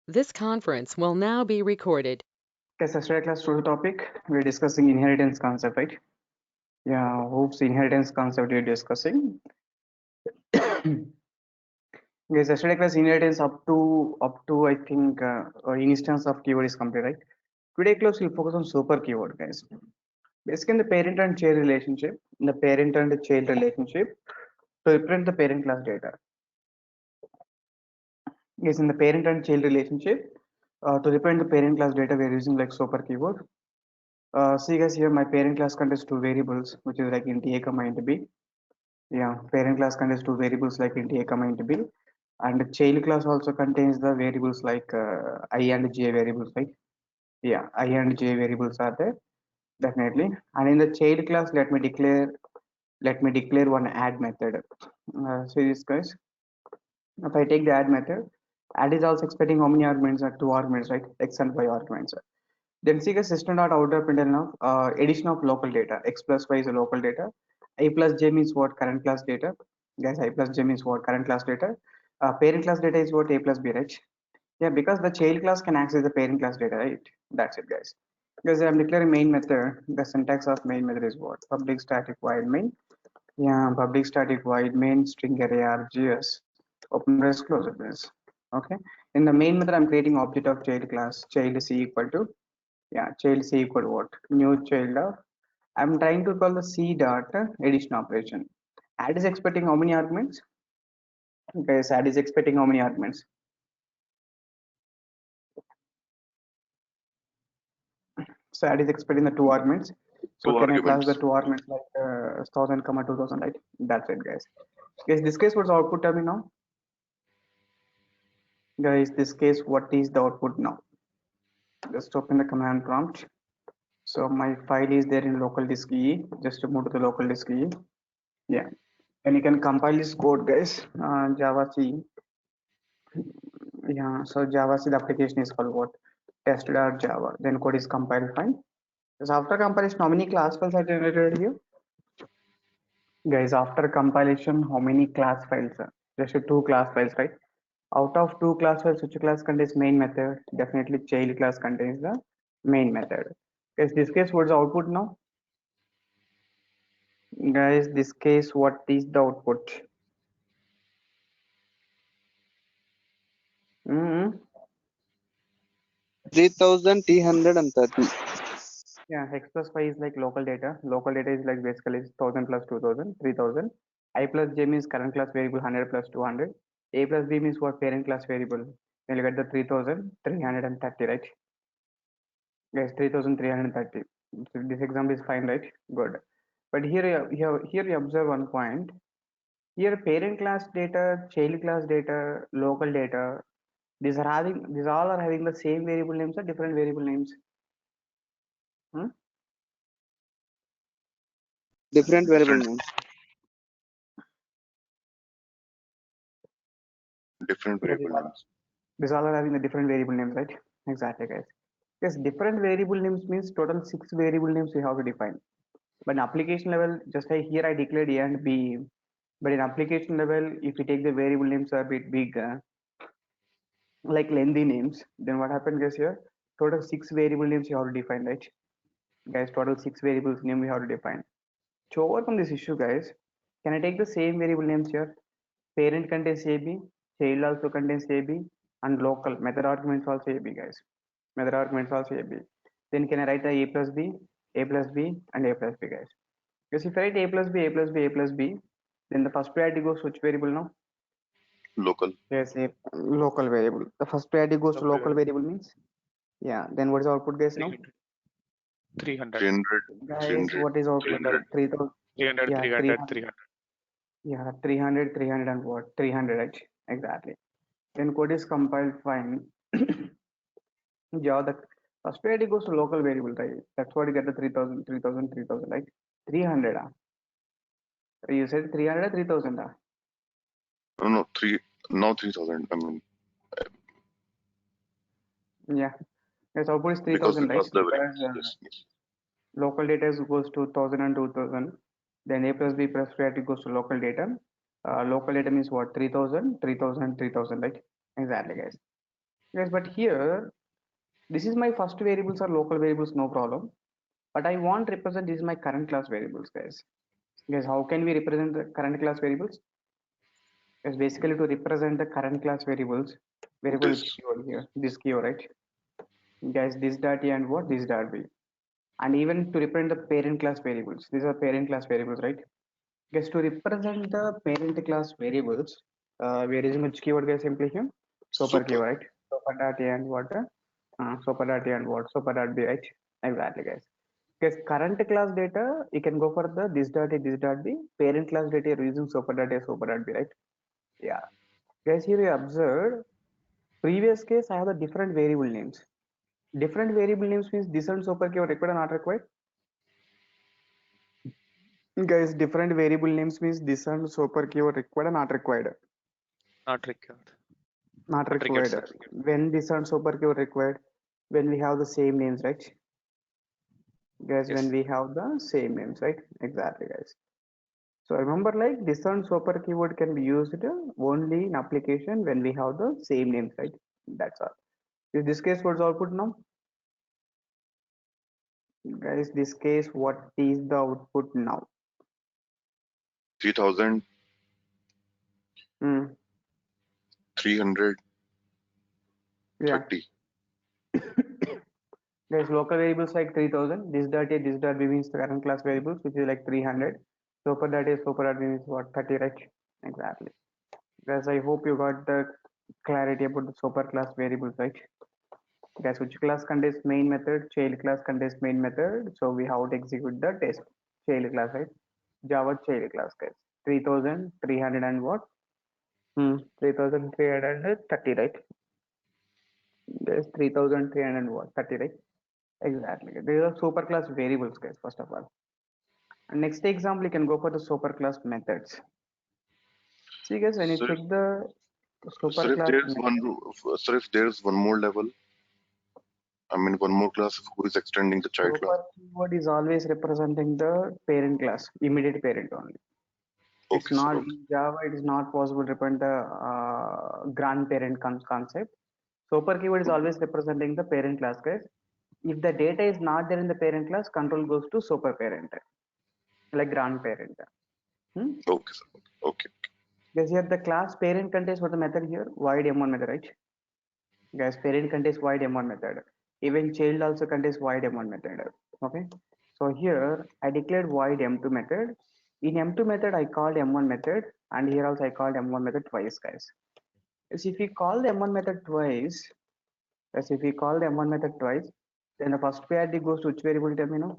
This conference will now be recorded. Okay, so yesterday class today topic we're discussing inheritance concept, right? Yeah, whoops, inheritance concept we're discussing. Yes, yesterday class inheritance up to I think instance of keyword is complete, right? Today class will focus on super keyword, guys. Basically, in the parent and child relationship, in the parent and child relationship, to represent the parent class data. Yes, in the parent and child relationship, to represent the parent class data, we're using like super keyword. See guys, here my parent class contains two variables, which is like int a comma int b. Yeah, parent class contains two variables like int a comma int b, and the child class also contains the variables like I and j variables, right? Yeah, I and j variables are there definitely. And in the child class, let me declare one add method. See this guys. If I take the add method, add is also expecting how many arguments are two arguments, right? X and y arguments. Then seek a system dot out of println of addition of local data. X plus y is a local data. I plus j means what? Current class data. Guys, I plus j means what? Current class data. Parent class data is what? A plus b, right? Yeah, because the child class can access the parent class data, right? That's it, guys. Because I'm declaring main method, the syntax of main method is what? Public static void main. Yeah, public static void main string array RGS. Open brace, close brace. Okay. In the main method, I'm creating object of child class. Child is equal to, yeah, child c equal to what? New child of, I'm trying to call the c dot addition operation. Add is expecting how many arguments? Guys, add is expecting how many arguments? So add is expecting the two arguments. So Two can I class the arguments. two arguments like 1000 comma 2000, right? That's it, guys. Guys, this case what's the output? Tell me now. Guys, this case what is the output now? Just open the command prompt. So my file is there in local disk E. Just to move to the local disk E. Yeah. And you can compile this code, guys. Java C. Yeah. So Java C the application is called what? Test.java. Then code is compiled fine. So after compilation, how many class files are generated here? Guys, after compilation, how many class files are? Just two class files, right? Out of two class files, which class contains main method? Definitely child class contains the main method. Guys, this case, what's the output now? Guys, this case, what is the output? Mm-hmm. 3330. Yeah, x plus y is like local data. Local data is like basically 1000 plus 2000, 3000. I plus j means current class variable 100 plus 200. A plus b means what? Parent class variable. Then you get the 3330, right? Yes, 3330. So this example is fine, right? Good. But here you observe one point. Here parent class data, child class data, local data, these all are having the same variable names or different variable names? Hmm? Different variable Different names. different Yeah, variable names. these all are having the different variable names, right? Exactly, guys. Yes, different variable names means total six variable names we have to define. But in application level, just like here I declared A and B. But in application level, if you take the variable names are a bit big, like lengthy names, then what happened, guys? Here total six variable names you have to define, right? Guys, total six variables name we have to define. To overcome this issue, guys, can I take the same variable names here? Parent contains AB, child also contains AB, and local method arguments also AB, guys. Method arguments also AB. Then can I write the A plus B, A plus B, and A plus B, guys? Because if I write A plus B, A plus B, A plus B, then the first priority goes to which variable now? Local. Yes, a local variable. The first priority goes to Local local variable. variable means, yeah. Then what is the output, guys? Now, 300, 300, guys, 300, what is output? 300. 3000. 300, Yeah, 300, 300. 300. Yeah, 300, 300, and what? 300, right? Exactly. Then code is compiled fine. Yeah, the first priority goes to local variable, right? That's what you get the 3000, 3000, 3000, right? 300. You said 300 or 3000? No, no, three. Now 3000. I mean, Yeah. Yes, output is because we 3000, right? passed the Because variables. Yes, yes. local data goes to 1000 and 2000. Then A plus B plus priority goes to local data. Local data means what? 3000, 3000, 3000, right? Exactly, guys. Yes, but here, this is my first variables or local variables, no problem. But I want to represent this is my current class variables, guys. Guys, how can we represent the current class variables? Is basically to represent the current class variables, variable This. with keyword here, this keyword, right? Guys, this dot a and what this dot b, and even to represent the parent class variables. These are parent class variables, right? Guys, to represent the parent class variables, we are using which keyword, guys? Simply here, super Super. keyword, right? Super dot a and what? Super dot a and what? Super dot b, right? Exactly, guys. Guys, current class data, you can go for the this dot a, this dot b. Parent class data, you're using super dot a, super dot b, right? Yeah. Guys, here you observe previous case I have the different variable names. Different variable names means this and super keyword required or not required? Guys, different variable names means this and super keyword required or not required? Not required. Not Not required, required. sir. When this and super keyword required? When we have the same names, right? Guys, when Yes. we have the same names, right? Exactly, guys. So remember, like this and super keyword can be used only in application when we have the same names, right? That's all. In this case, what's output now? Guys, this case, what is the output now? 3,330. Hmm. Yeah. There's local variables like 3000. This dot a, this dot b means the current class variables, which is like 300. Super dot a, super dot b means what? 30, right? Exactly. Guys, I hope you got the clarity about the super class variables, right? Guys, which class contains main method? Child class contains main method. So we have to execute the test. Child class, right? Java child class, guys. 3300 and what? 3330, right? There's 3300 what? 30, right? Exactly. These are superclass variables, guys, first of all. And next example, you can go for the superclass methods. See, guys, when you Sir, check the sir, if superclass there's method, sir, if there's one more level, I mean, one more class who is extending the child class. super keyword is always representing the parent class, immediate parent only. It's Okay, sir. not Okay. in Java, it is not possible to represent the grandparent concept. Super keyword is always representing the parent class, guys. If the data is not there in the parent class, control goes to super parent, like grandparent. Hmm? Okay, sir. Okay. Guys, here the class parent contains what the method here? Void m1 method, right? Guys, parent contains void m1 method. Even child also contains void m1 method. Okay. So here I declared void m2 method. In m2 method, I called m1 method, and here also I called m1 method twice, guys. Yes, if we call the m1 method twice, yes, if we call the m1 method twice, then the first priority goes to which variable? Tell me now.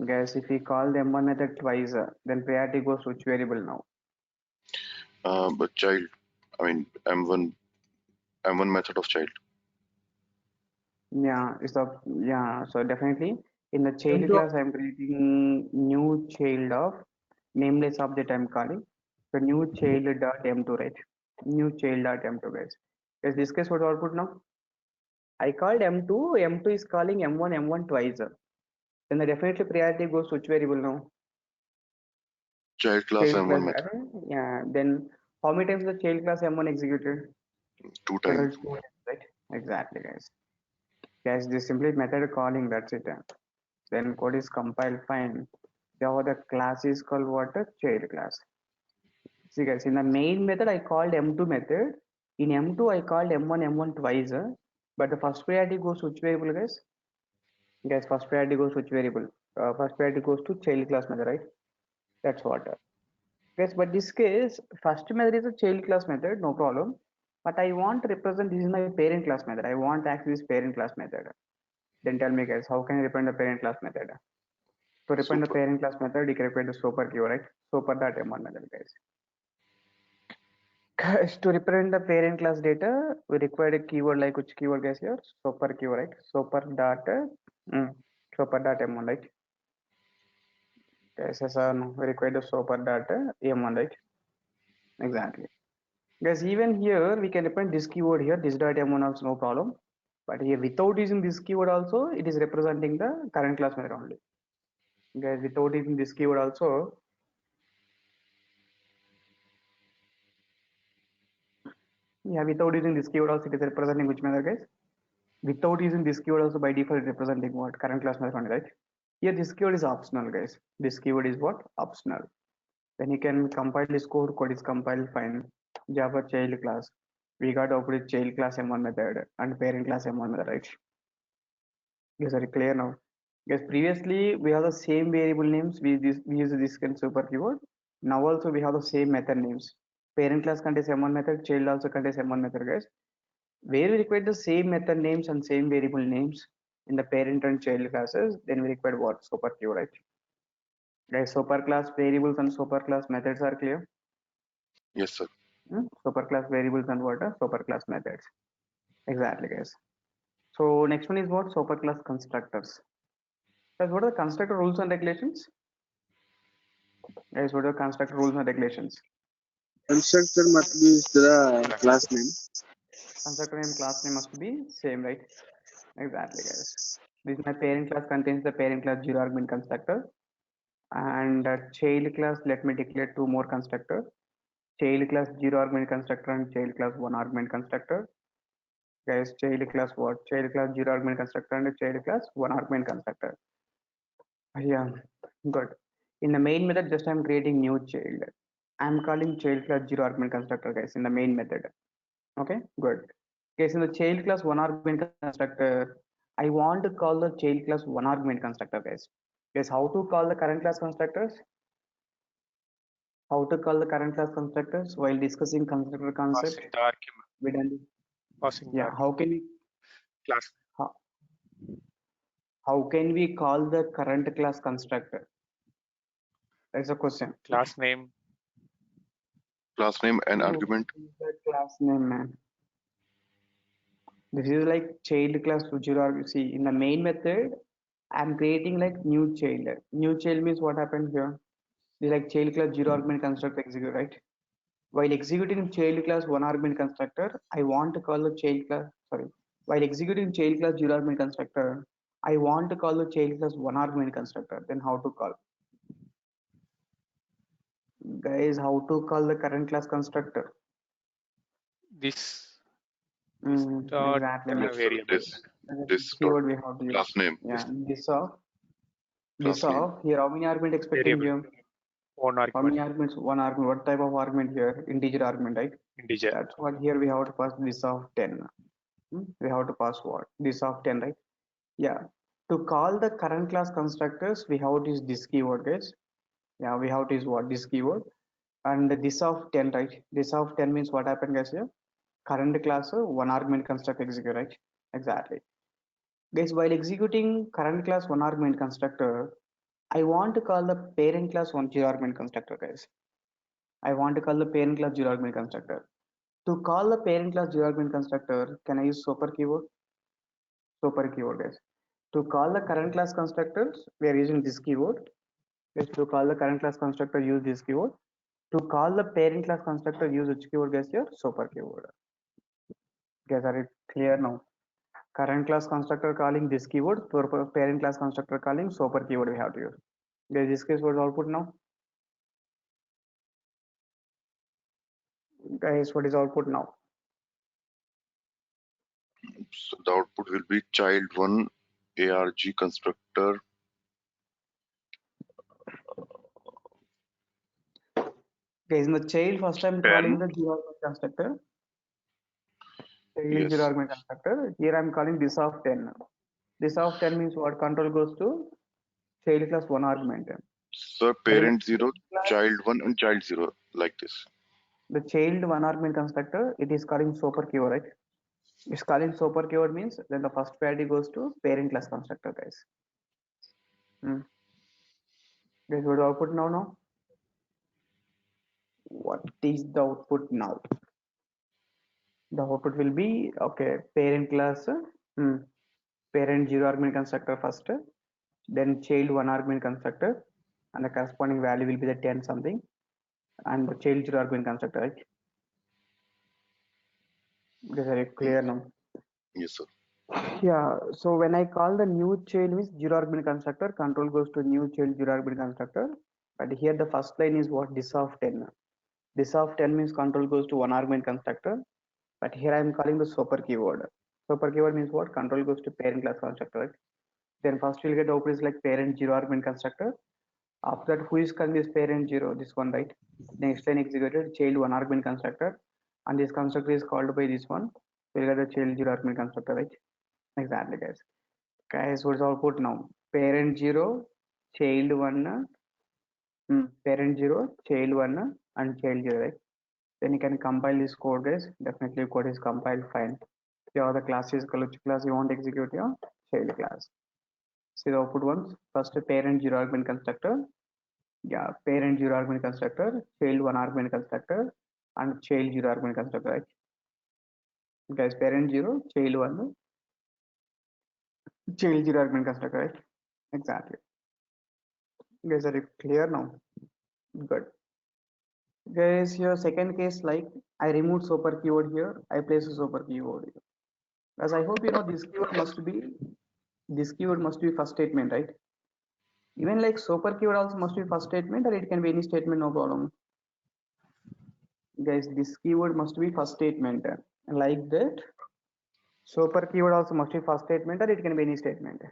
Guys, if we call the m1 method twice, then priority goes to which variable now? But child, I mean, M1 method of child. Yeah, so definitely in the child class I'm creating new child of nameless object I'm calling. So new child dot m2, right? New child dot m2, guys. Let's discuss what output now. I called m2, m2 is calling m1, m1 twice. Then the definitely priority goes to which variable now? Child class Child class, M1 method. yeah. Then how many times the child class m1 executed? Two Total times. 2 times, right? Exactly, guys. Guys, this simply method calling, that's it. Then code is compiled fine. Java the class is called what? A child class. See, guys, in the main method I called m2 method. In m2 I called m1 twice, but the first priority goes to which variable, guys? Guys, first priority goes to which variable? First priority goes to child class method, right? That's what. Guys, but this case first method is a child class method, no problem. But I want to represent this is my parent class method. I want to access this parent class method. Then tell me, guys, how can I represent the parent class method? To represent the Super. parent class method, you can represent the super keyword, right? Super dot m1 method, guys. Guys, to represent the parent class data, we require a keyword like which keyword, guys? Here, super keyword, right? Super dot, super dot m1, right? Guys, yes, no, we require the super dot m1, right? Exactly. Guys, even here we can represent this keyword here, this dot m1 also no problem. But here without using this keyword also, it is representing the current class method only. Guys, without using this keyword also, Yeah, without using this keyword also it is representing which method, guys? Without using this keyword also by default representing what? Current class method, right? Here this keyword is optional, guys. This keyword is what? Optional. Then you can compile this code is compiled fine. Java child class. We got output child class M1 method and parent class M1 method, right? Yes, are you clear now? Yes, previously we have the same variable names. We use this kind super keyword. Now also we have the same method names. Parent class contains M1 method, child also contains M1 method, guys. Where we require the same method names and same variable names in the parent and child classes, then we require what? Super keyword, right? Guys, super class variables and super class methods are clear. Yes, sir. Super class variables and what are super class methods? Exactly, guys. So next one is what? Super class constructors. Guys, what are the constructor rules and regulations? Guys, what are the constructor rules and regulations? Constructor must be the class name. Constructor name, class name must be same, right? Exactly, guys. This my parent class contains the parent class zero argument constructor, and child class. Let me declare two more constructors. Child class zero argument constructor and child class one argument constructor. Guys, child class what? Child class zero argument constructor and child class one argument constructor. Yeah, good. In the main method, just I'm creating new child. I'm calling child class zero argument constructor, guys, in the main method. Okay, good. Guys, in the child class one argument constructor, I want to call the child class one argument constructor, guys. Guys, how to call the current class constructors? How to call the current class constructors while discussing constructor concept? Passing the argument. We done. Passing the Yeah, how argument. can we Class. how, how can we call the current class constructor? That's a question. Class name. Class name and argument. The class name, man. This is like child class zero. See, in the main method, I'm creating like new child. New child means what happened here? This like child class zero argument constructor execute, right? While executing child class one argument constructor, I want to call the child class. Sorry. While executing child class zero argument constructor, I want to call the child class one argument constructor. Then how to call? Guys, how to call the current class constructor? This dot Exactly. Yes, sir. variable. This dot Keyword we have to use. class name. Yeah, This this class name. of here. How many argument expecting Variable. here? One How argument. many arguments? One argument. What type of argument here? Integer argument, right? Integer. That's what here we have to pass this of 10. We have to pass what? This of 10, right? Yeah. To call the current class constructors, we have to use this keyword, guys. Yeah, we have to use what? This keyword. And this of 10, right? This of 10 means what happened, guys, here? Current class, one argument constructor execute, right? Exactly. Guys, while executing current class one argument constructor, I want to call the parent class one zero argument constructor, guys. I want to call the parent class zero argument constructor. To call the parent class zero argument constructor, can I use super keyword? Super keyword, guys. To call the current class constructors, we are using this keyword. Guys, to call the current class constructor, use this keyword. To call the parent class constructor, use which keyword, guys? Here, super keyword. Guys, are it clear now? Current class constructor calling this keyword, parent class constructor calling super keyword we have to use. Guys, this case was output now. Guys, what is output now? So the output will be child one arg constructor. Guys, in the child, first I'm 10. calling the zero argument constructor. Child Yes. zero argument constructor. Here I'm calling this of 10. This of 10 means what? Control goes to child class one argument. Sir, parent 0, child 1 and child 0 like this. The child one argument constructor, it is calling super keyword, right? It's calling super keyword means then the first priority goes to parent class constructor, guys. Guys, what is the output now? What is the output now? The output will be okay. Parent class, parent zero argument constructor first, then child one argument constructor, and the corresponding value will be the 10 something, and the child zero argument constructor, right? This is clear now. Yes, sir. Yeah, so when I call the new child means zero argument constructor, control goes to new child zero argument constructor. But here the first line is what? This of 10. This of 10 means control goes to one argument constructor. but here I'm calling the super keyword. Super keyword means what? Control goes to parent class constructor, right? Then first we'll get output is like parent 0 argument constructor. After that, who is calling this parent 0? This one, right? Next line executed child 1 argument constructor, and this constructor is called by this one. We'll get the child 0 argument constructor, right? Exactly, guys. Guys, what's output now? Parent 0, child 1, parent 0, child 1, and child 0, right? Then you can compile this code, guys. Definitely code is compiled fine. Here the class is which class you want to execute your child class. See the output ones. First parent 0 argument constructor. Yeah, parent 0 argument constructor, child 1 argument constructor, and child 0 argument constructor, right? Guys, parent 0, child 1, child 0 argument constructor, right? Exactly. Guys, are you clear now? Good. Guys, your second case, like I removed super keyword here, I place a super keyword here. As I hope you know, this keyword must be first statement, right? Even like super keyword also must be first statement, or it can be any statement, no problem. Guys, this keyword must be first statement. Like that, super keyword also must be first statement, or it can be any statement.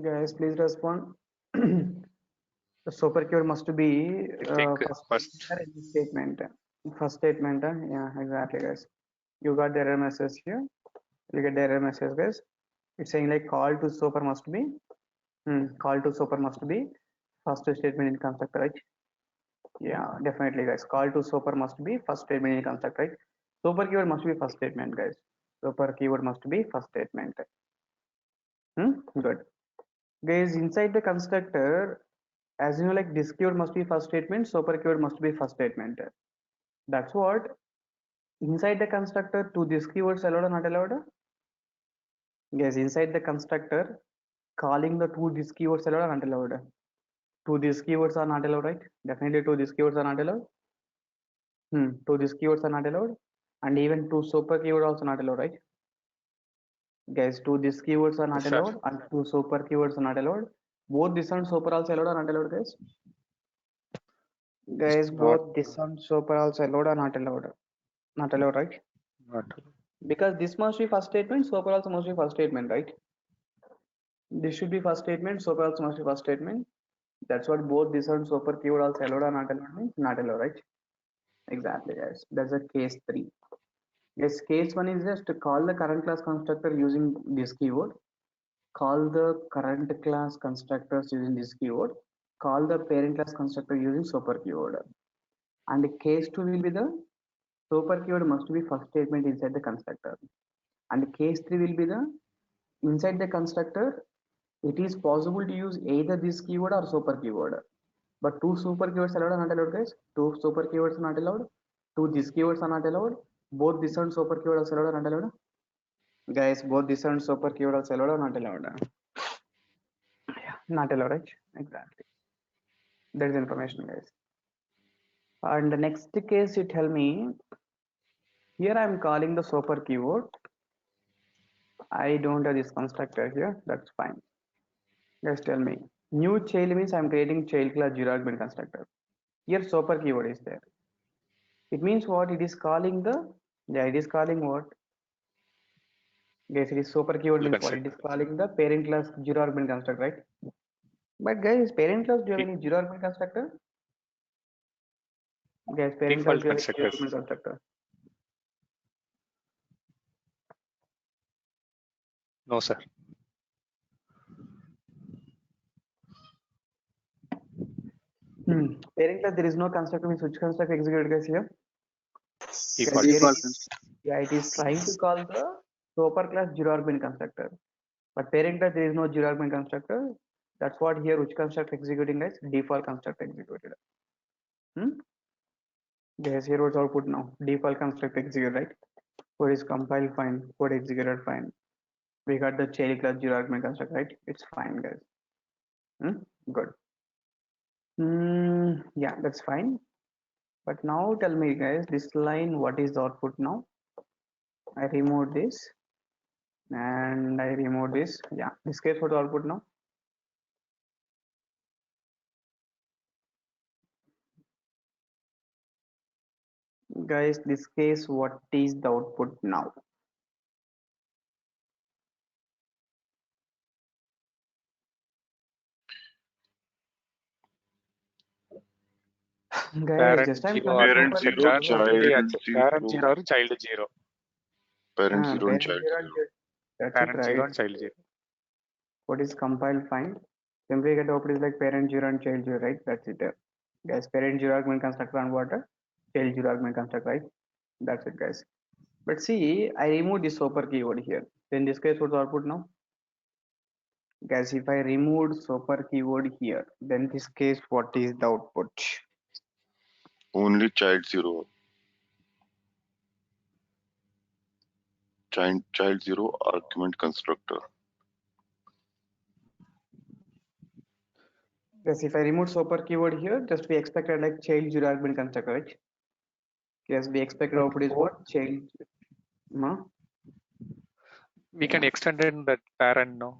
Guys, please respond. The super keyword must be I think first first. statement or any statement. First statement, yeah, exactly, guys. You got the error message here. You get the error message, guys. It's saying like call to super must be first statement in constructor, right? Yeah, definitely, guys. Call to super must be first statement in constructor, right? Super keyword must be first statement, guys. Super keyword must be first statement. Good. Guys, inside the constructor, as you know, like this keyword must be first statement, super keyword must be first statement. That's what inside the constructor, to this keywords allowed or not allowed? Guys, inside the constructor, calling the two this keywords allowed or not allowed? Two these keywords are not allowed, right? Definitely two these keywords are not allowed. Two these keywords are not allowed, and even two super keyword also not allowed, right? Guys, two these keywords are not Yes, sir. allowed, and two super keywords are not allowed. Both this and super also allowed or not allowed, guys? Guys, Not both this and super also allowed or not allowed? Not allowed, right? not Because this must be first statement, super also must be first statement, right? This should be first statement, super also must be first statement. That's what both this and super keyword also allowed or not allowed means not allowed, right? Exactly, guys. That's a case 3. Yes, case 1 is just to call the current class constructor using this keyword. Call the current class constructors using this keyword. Call the parent class constructor using super keyword. And case 2 will be the super keyword must be first statement inside the constructor. And case 3 will be the inside the constructor, it is possible to use either this keyword or super keyword. But two super keywords allowed or not allowed, guys? Two super keywords are not allowed. Two these keywords are not allowed. Both this and super keywords are allowed or not allowed? Guys, both this and super keywords are allowed or not allowed? Yeah, not allowed, right? Exactly. That is information, guys. And the next case, you tell me. Here I am calling the super keyword. I don't have this constructor here. That's fine. Just tell me. New child means I am creating child class 0 argument constructor. Here super keyword is there. It means what? It is calling the, yeah, it is calling what? Guys, it is super keyword means what? It is calling the parent class 0 argument constructor, right? But guys, parent class, do you have any 0 argument constructor? Guys, parent class, default do you have any 0 constructors. argument constructor? No, sir. Parent class, there is no constructor means which constructor executed, guys, here? Default. Guys, here Default it is, yeah, it is trying to call the super class 0 argument constructor. But parent class, there is no 0 argument constructor. That's what here which constructor executing, guys? Default constructor executed. Guys, here what's output now? Default constructor executed, right? Code is compiled fine, code executed fine. We got the child class 0 argument constructor, right? It's fine, guys. Good. Yeah, that's fine. But now tell me, guys, this line, what is the output now? I remove this and I remove this. Yeah, this case what output now? Guys, this case, what is the output now? Guys, Parent just I'm 0 or Parent super zero, child child parent 0 zero, or child 0. parent zero and parent child zero and zero. child. That's it, Parent 0 right? and child 0. What is compile fine? Simply get output is like parent zero and child zero, right? That's it. Guys, parent zero argument constructor and what? Child zero argument constructor, right? That's it, guys. But see, I removed this super keyword here. Then this case, what's the output now? Guys, if I removed super keyword here, then this case, what is the output? Only child zero. Child zero argument constructor. Yes, if I remove super keyword here, just we expected like child zero argument constructor, right? Yes, we expected But output is what? Child. Huh? we can extend in that parent now.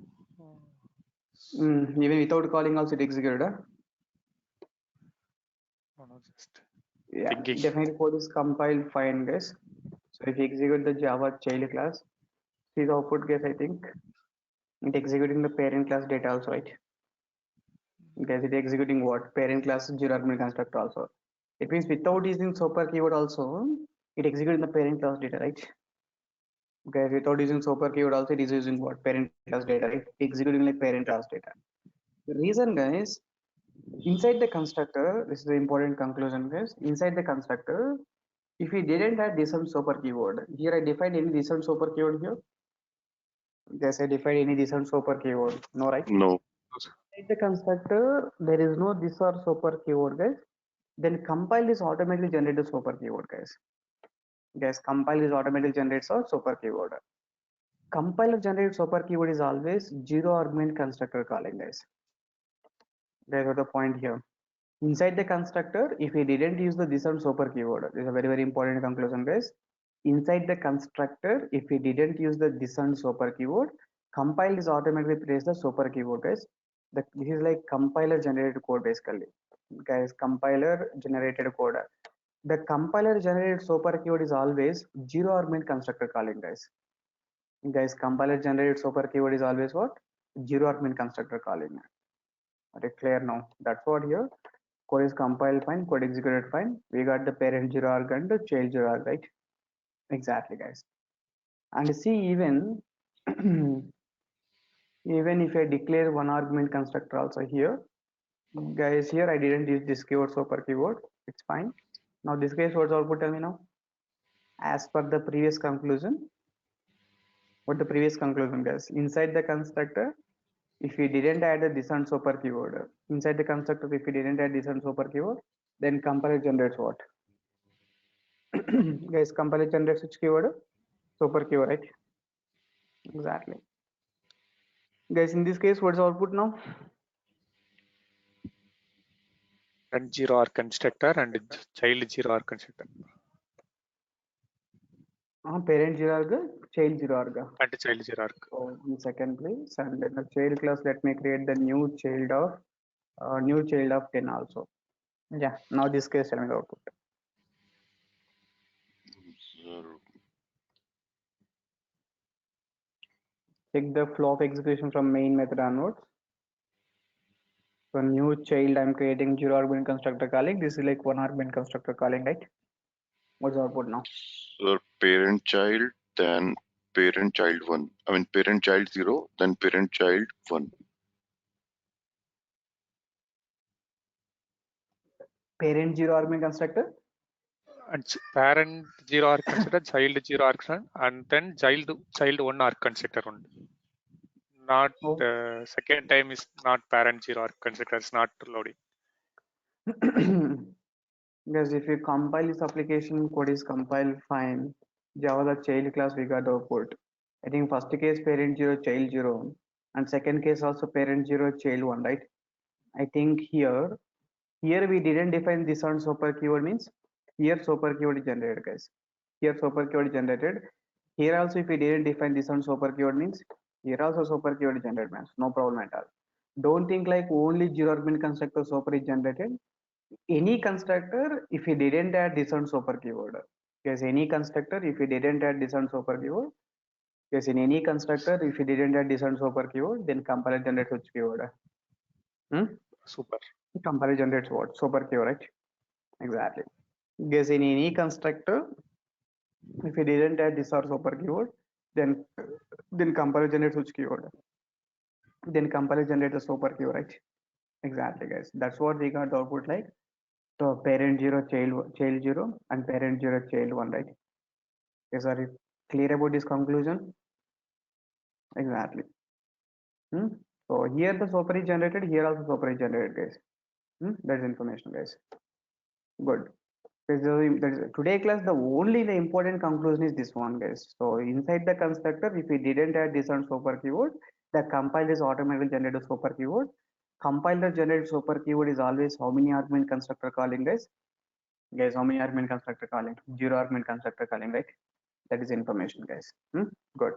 Even without calling also it executed. Huh? No, just Yeah, thinking. definitely code is compiled fine, guys. So if you execute the Java child class, see the output, guys. I think it executing the parent class data also, right? Guys, it executing what? Parent class zero argument constructor also. It means without using super keyword also, it executing the parent class data, right? Guys, without using super keyword also, it is using what? Parent class data, right? Executing like parent class data. The reason, guys, inside the constructor, this is the important conclusion, guys. Inside the constructor, if we didn't add this one super keyword, here I defined any this one super keyword here. Yes, I defined any this one super keyword. No, right? No. Inside the constructor, there is no this or super keyword, guys. Then compile is automatically generate the super keyword, guys. Guys, compile is automatically generates a super keyword. Compiler generated super keyword is always zero argument constructor calling, guys. Guys, what the point here? Inside the constructor, if we didn't use the this and super keyword, this is a very, very important conclusion, guys. Inside the constructor, if we didn't use the this and super keyword, compile is automatically place the super keyword, guys. This is like compiler generated code basically. Guys, compiler generated code. The compiler generated super keyword is always zero argument constructor calling, guys. Guys, compiler generated super keyword is always what? Zero argument constructor calling. Are you clear now? That's what here. Code is compiled fine, code executed fine. We got the parent zero arg and the child zero arg, right? Exactly, guys. And see, even even if I declare one argument constructor also here, guys, here I didn't use this keyword super keyword. It's fine. Now this case, what's output? Tell me now. As per the previous conclusion, what the previous conclusion, guys? Inside the constructor, if we didn't add a this and super keyword, inside the constructor, if we didn't add this and super keyword, then compiler generates what? Guys, compiler generates which keyword? Super keyword, right? Exactly. Guys, in this case, what's the output now? Parent 0 or constructor and child 0 or constructor. Parent zero arg, child zero arg. And child 0 or. So, 1 second, please. And in the child class, let me create the new child of 10 also. Yeah. Now this case, tell me the output. Zero. Check the flow of execution from main method onwards. So new child, I'm creating zero argument constructor calling. This is like one argument constructor calling, right? What's the output now? So parent child, then parent child one. I mean parent child zero, then parent child one. Parent zero argument constructor. And parent 0 or constructor, child 0 or constructor, and then child 1 or constructor only. Not Oh. second time is not parent 0 or constructor, it's not loading. Because if you compile this application, code is compiled fine. Java the child class we got the output. I think first case parent zero, child zero, and second case also parent zero, child one, right? I think here we didn't define this on super keyword means here super keyword is generated, guys. Here super keyword is generated. Here also if we didn't define this on super keyword means here also super keyword is generated, man. No problem at all. Don't think like only zero argument constructor super is generated. any constructor if we didn't add this and super keyword. Yes, any constructor if we didn't add this and super keyword. Yes, in any constructor if we didn't add this and super keyword, then compiler generates which keyword? Super. Compiler generates what? Super keyword, right? Exactly. Guess in any constructor, if we didn't add this or super keyword, then compiler generates which keyword? Then compiler generates a super keyword, right? Exactly, guys. That's what we got the output like. So parent 0, child 0, and parent 0, child 1, right? Yes, are you clear about this conclusion? Exactly. So here the super is generated, here also super is generated, guys. That's information, guys. Good. Today class, the only the important conclusion is this one, guys. So inside the constructor, if we didn't add this on super keyword, the compiler is automatically generate a super keyword. Compiler generated super keyword is always how many argument constructor calling, guys? Guys, how many argument constructor calling? 0 argument constructor calling, right? That is information, guys. Good.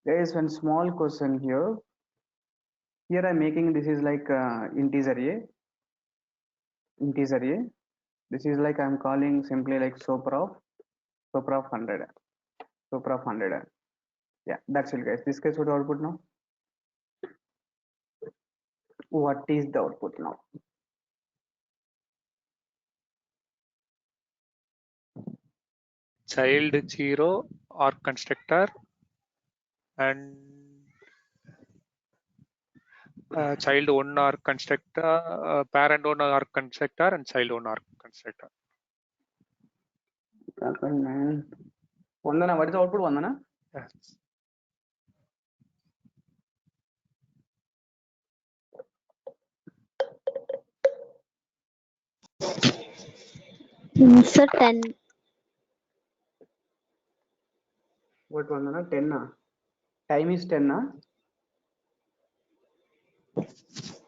There is one small question here. Here I'm making this is like integer a. This is like I'm calling simply like super of 100. Super of 100. Yeah, that's it, guys. This case what output now? What is the output now? Child 0 or constructor and child 1 or constructor, parent 1 or constructor and child 1 or constructor. Vandana, what is the output, Vandana? Yes. Sir, 10. What, Vandana? 10 na? Time is 10 na?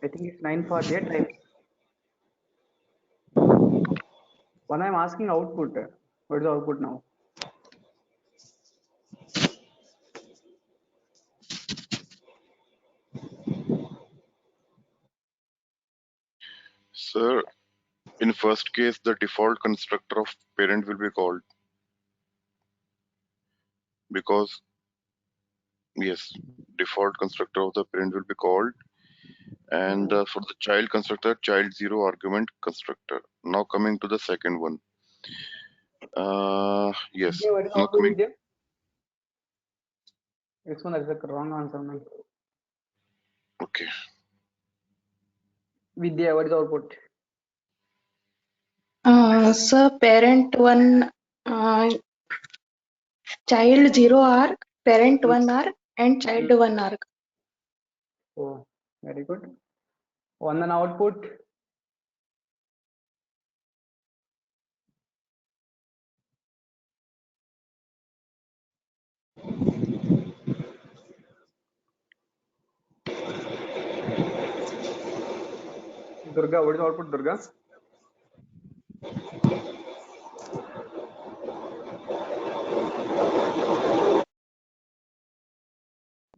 I think it's 9:48 time. When I'm asking output, what is the output now? Sir, in first case, the default constructor of parent will be called. Because, yes, default constructor of the parent will be called. And for the child constructor, child 0 argument constructor. Now coming to the second one. Yes. Vidya, what is the Now output, coming. Vidya? This one is the wrong answer, man. Okay. Vidya, what is the output? Sir, parent 1, child 0 arc, parent 1 arc, and child 1 arc. Oh, very good. Vandana, output? Durga, what is the output, Durga?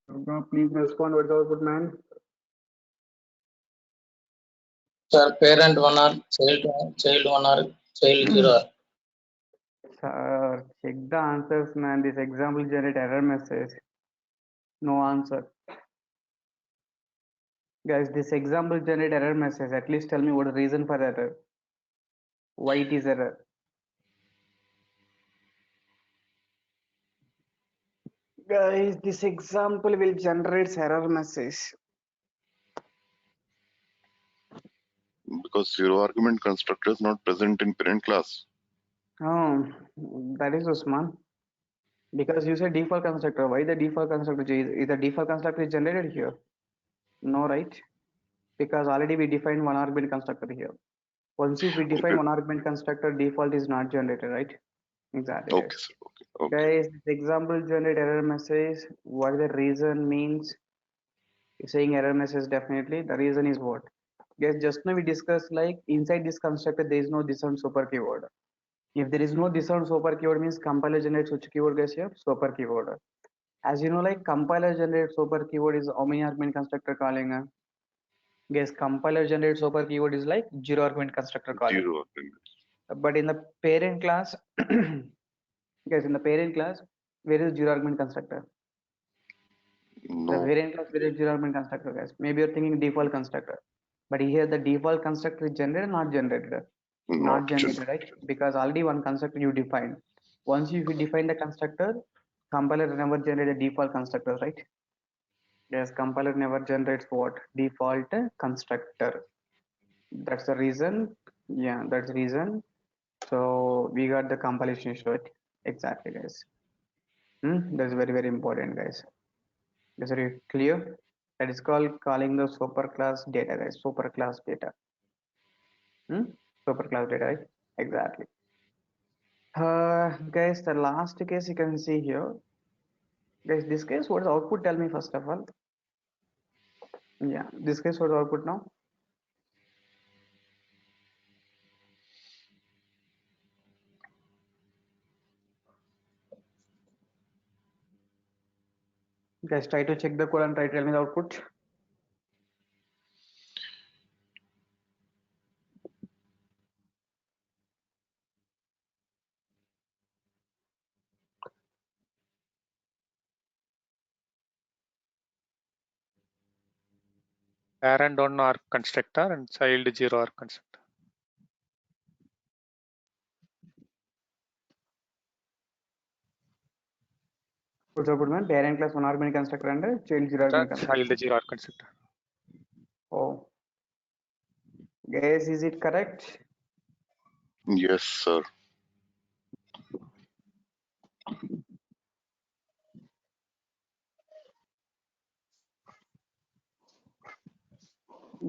Durga, please respond. What is the output, man? Sir, parent 1 arc, child 1 arc, child 0 arc. Sir, check the answers, man. This example generate error message. No answer. Guys, this example generate error message. At least tell me what the reason for error. Why it is error. Guys, this example will generate error message. Because 0 argument constructor is not present in parent class. Oh, that is Usman. Because you said default constructor. Why the default constructor? Is the default constructor is generated here? No, right? Because already we defined one argument constructor here. Once if we define one argument constructor, default is not generated, right? Exactly. Okay, Guys. sir. Okay. Guys, this example generate error message. What the reason means? Saying error message definitely. The reason is what? Guys, just now we discussed like inside this constructor there is no this on super keyword. If there is no this on super keyword means compiler generates which keyword, guys? Here super keyword. As you know, like compiler generates super keyword is how many argument constructor calling? Guys, compiler generates super keyword is like zero argument constructor calling. Zero argument. But in the parent class, guys, in the parent class, where is zero argument constructor? The No. parent class, where is zero argument constructor, guys? Maybe you're thinking default constructor, but here the default constructor is generated, not generated, not generated, right? Because already one constructor you defined. Once you define the constructor, compiler never generate a default constructor, right? Yes, compiler never generates what? Default constructor. That's the reason. Yeah, that's the reason. So we got the compilation issue, right? Exactly, guys. That's very, very important, guys. Is it clear? That is called calling the superclass data, guys. Superclass data. Superclass data, right? Exactly. Guys, the last case you can see here. Guys, this case, what is the output? Tell me first of all. Yeah, this case, what is the output now? Guys, try to check the code and try to tell me the output. Parent 1 arc constructor and child 0 arc constructor. What's the output, man? Parent class one argument constructor and child zero argument constructor. Child 0 arc constructor. Oh. Guys, is it correct? Yes, sir.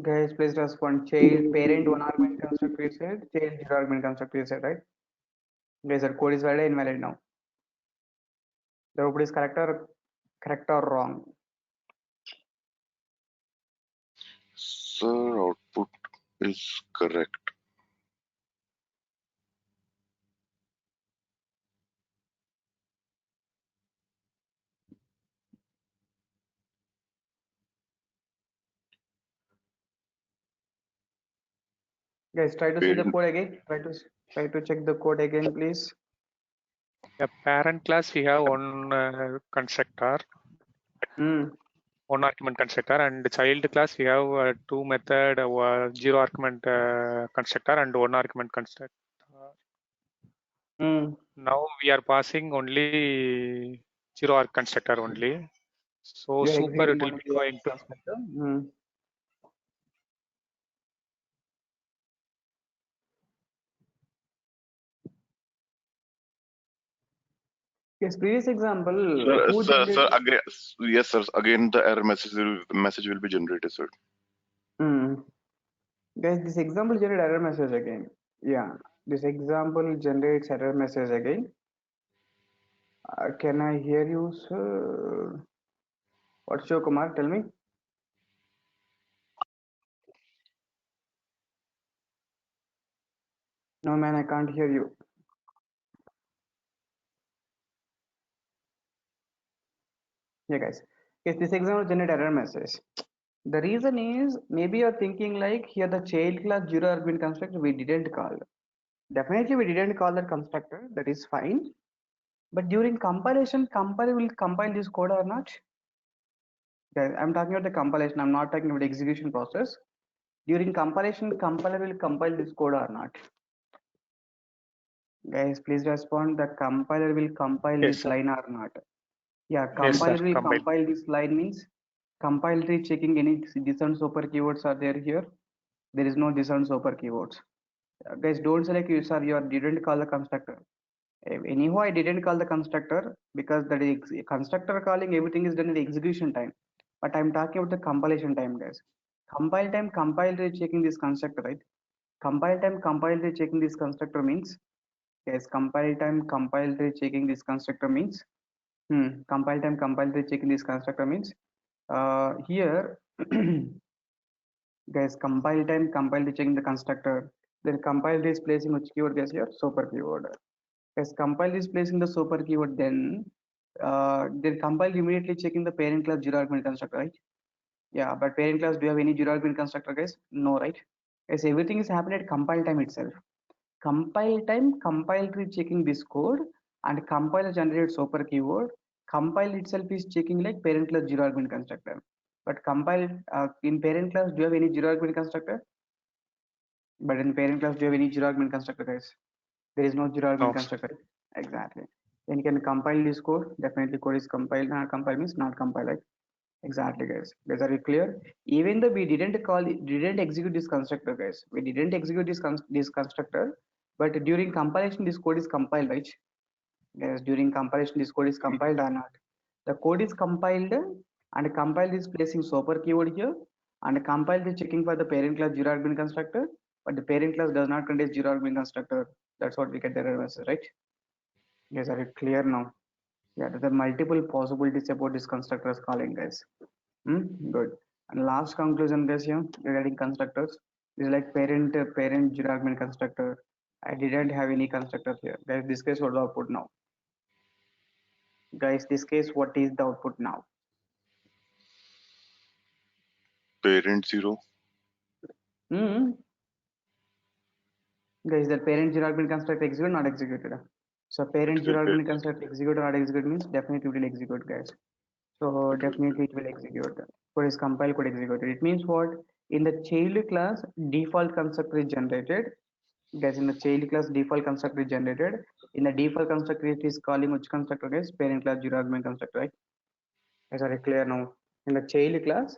Guys, please respond. Child parent one argument constructor is said, child zero argument constructor is said, right? Guys, that code is valid or invalid now? The output is correct or wrong? Sir, output is correct. Guys, try to see the Parent. code again. Try to check the code again, please. The parent class we have one constructor, one argument constructor, and the child class we have two method, zero argument constructor and one argument constructor. Now we are passing only zero arc constructor only. So You're super it executing will only be zero going to constructor. Yes, previous example. Sir, again, yes, sir. Again, the error message will be generated, sir. Guys, this example generates error message again. Yeah, this example generates error message again. Can I hear you, sir? What's your Kumar? Tell me. No, man, I can't hear you. Yeah, guys. Yes, this example generate error message. The reason is maybe you're thinking like here the child class zero argument constructor we didn't call. Definitely we didn't call that constructor. That is fine. But during compilation, compiler will compile this code or not? Okay, I'm talking about the compilation. I'm not talking about the execution process. During compilation, compiler will compile this code or not? Guys, please respond. The compiler will compile Yes, this sir. line or not? Yeah, Yes, sir. compiler will compile this line means compiler is checking any discern super keywords are there here. There is no discern super keywords. Guys, don't select you, sir. You didn't call the constructor. Anyhow, I didn't call the constructor because that is constructor calling, everything is done in the execution time. But I'm talking about the compilation time, guys. Compile time, compiler is checking this constructor, right? Compile time, compiler is checking this constructor means, yes, compile time, compiler is checking this constructor means, compile time, compiler is checking this constructor means, here, guys, compile time, compile is checking the constructor, then compile is placing which keyword, guys, here, super keyword. As compile is placing the super keyword, then compile immediately checking the parent class zero argument constructor, right? Yeah, but parent class, do you have any zero argument constructor, guys? No, right? Yes, everything is happening at compile time itself. Compile time, compiler is checking this code, and compiler generates super keyword. Compile itself is checking like parent class zero argument constructor. But compile in parent class, do you have any zero argument constructor? But in parent class, do you have any zero argument constructor, guys? There is no zero argument No. constructor. Exactly. Then you can compile this code. Definitely code is compiled. Not compile means not compile, right? Exactly, guys. Guys, are you clear? Even though we didn't execute this constructor, guys. We didn't execute this constructor, but during compilation, this code is compiled, right? Yes, during compilation, this code is compiled or not? The code is compiled, and compiled is placing super keyword here, and compiled is checking for the parent class zero argument constructor, but the parent class does not contain zero argument constructor. That's what we get the error message, right? Yes, are you clear now? Yeah, there are multiple possibilities about this constructors calling, guys. Good. And last conclusion, guys, here regarding constructors is like parent zero argument constructor. I didn't have any constructor here. Guys, this case what the output now? Guys, this case what is the output now? Parent 0. Hmm. Guys, that parent zero argument construct execute not executed. So parent zero argument construct execute or not execute means definitely it will execute, guys. So definitely it will execute. Code is compile, code executed. It means what? In the child class, default constructor is generated. Guys, in the child class, default constructor is generated. In the default constructor, it is calling which constructor, guys? Parent class zero argument constructor, right? Guys, are you clear now? In the child class,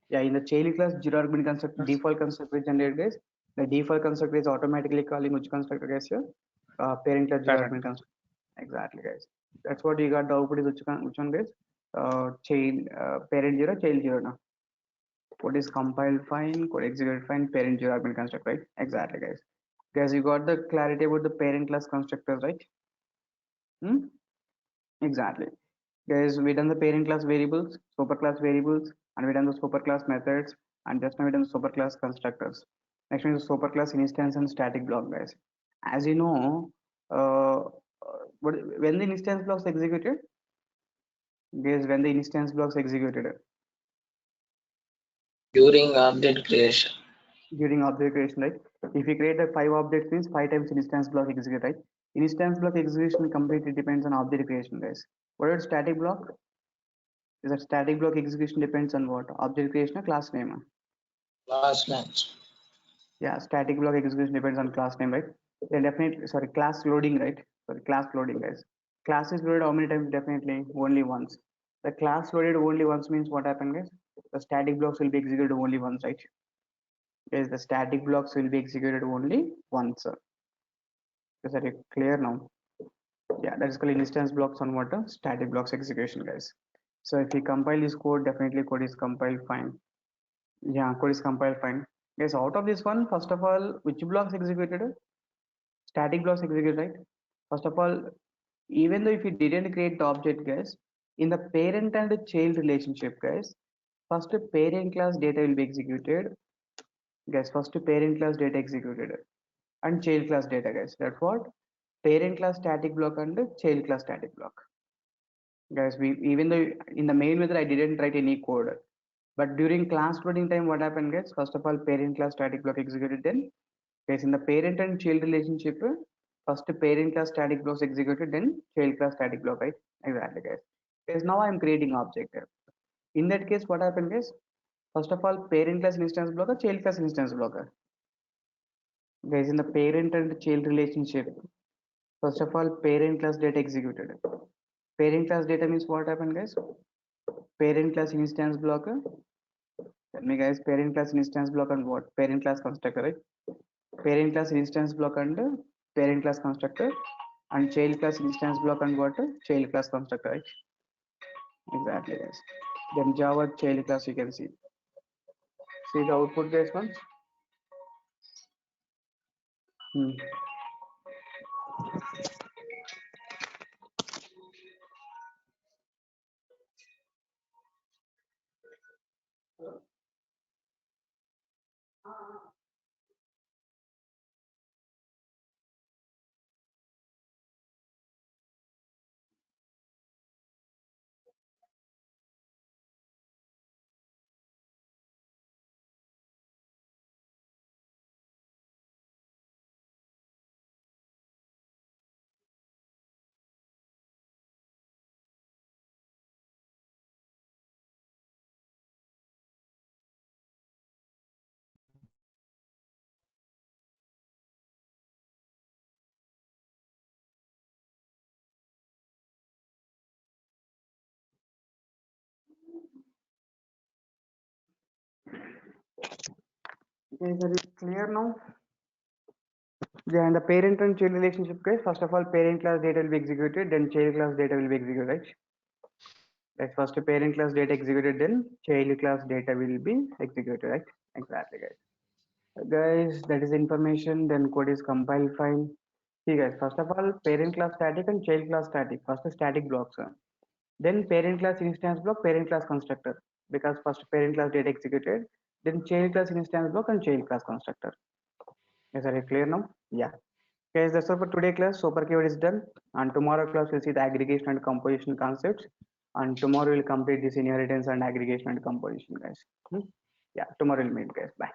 yeah, in the child class, zero argument constructor, Yes. default constructor is generated, guys. The default constructor is automatically calling which constructor, guys? Here, parent class zero Parent. argument constructor. Exactly, guys. That's what you got. The output is which one, guys? Child parent zero, child zero now. Code is compiled fine, code executed fine, parent zero argument construct, right? Exactly, guys. Guys, you got the clarity about the parent class constructors, right? Exactly. Guys, we done the parent class variables, superclass variables, and we done the superclass methods, and just now we done the superclass constructors. Next one is superclass instance and static block, guys. As you know, when the instance blocks executed, guys, when the instance blocks executed During object creation. during object creation, right? If you create a 5 objects, means 5 times instance block execute, right? Instance block execution completely depends on object creation, guys. What is static block? Is that static block execution depends on what? Object creation or class name? Class names. Yeah, static block execution depends on class name, right? Yeah, definitely. Sorry, class loading, right? Sorry, class loading, guys. Class is loaded how many times? Definitely only once. The class loaded only once means what happened, guys? The static blocks will be executed only once, right? Yes, the static blocks will be executed only once. Is that clear now? Yeah, that is called instance blocks on what? Static blocks execution, guys. So if you compile this code, definitely code is compiled fine. Yeah, code is compiled fine. Guys, out of this one, first of all, which blocks executed? Static blocks executed, right? First of all, even though if you didn't create the object, guys, in the parent and the child relationship, guys, first parent class data will be executed. Guys, first parent class data executed and child class data, guys. That's what parent class static block and child class static block. Guys, we even though in the main method I didn't write any code, but during class loading time, what happened, guys? First of all, parent class static block executed. Then, guys, in the parent and child relationship, first parent class static blocks executed, then child class static block, right? Exactly, guys. Guys, now I'm creating object. In that case, what happened, guys? First of all, parent class instance blocker, child class instance blocker. Guys, in the parent and child relationship, first of all, parent class data executed. Parent class data means what happened, guys? Parent class instance blocker. Tell me, guys, parent class instance block and what? Parent class constructor, right? Parent class instance block and parent class constructor, and child class instance block and what? Child class constructor, right? Exactly, guys. Then Java child class you can see. See the output, guys, once. Is it clear now? Yeah, and the parent and child relationship, guys. First of all, parent class data will be executed, then child class data will be executed, right? Like first parent class data executed, then child class data will be executed, right? Exactly, guys. Guys, that is information. Then code is compiled fine. See, guys. First of all, parent class static and child class static. First the static blocks. Then parent class instance block, parent class constructor. Because first parent class data executed, then child class instance block and child class constructor. Is that clear now? Yeah. Guys, that's all for today class. Super keyword is done. And tomorrow class we'll see the aggregation and composition concepts. And tomorrow we'll complete this inheritance and aggregation and composition, guys. Yeah, tomorrow we'll meet, guys. Bye.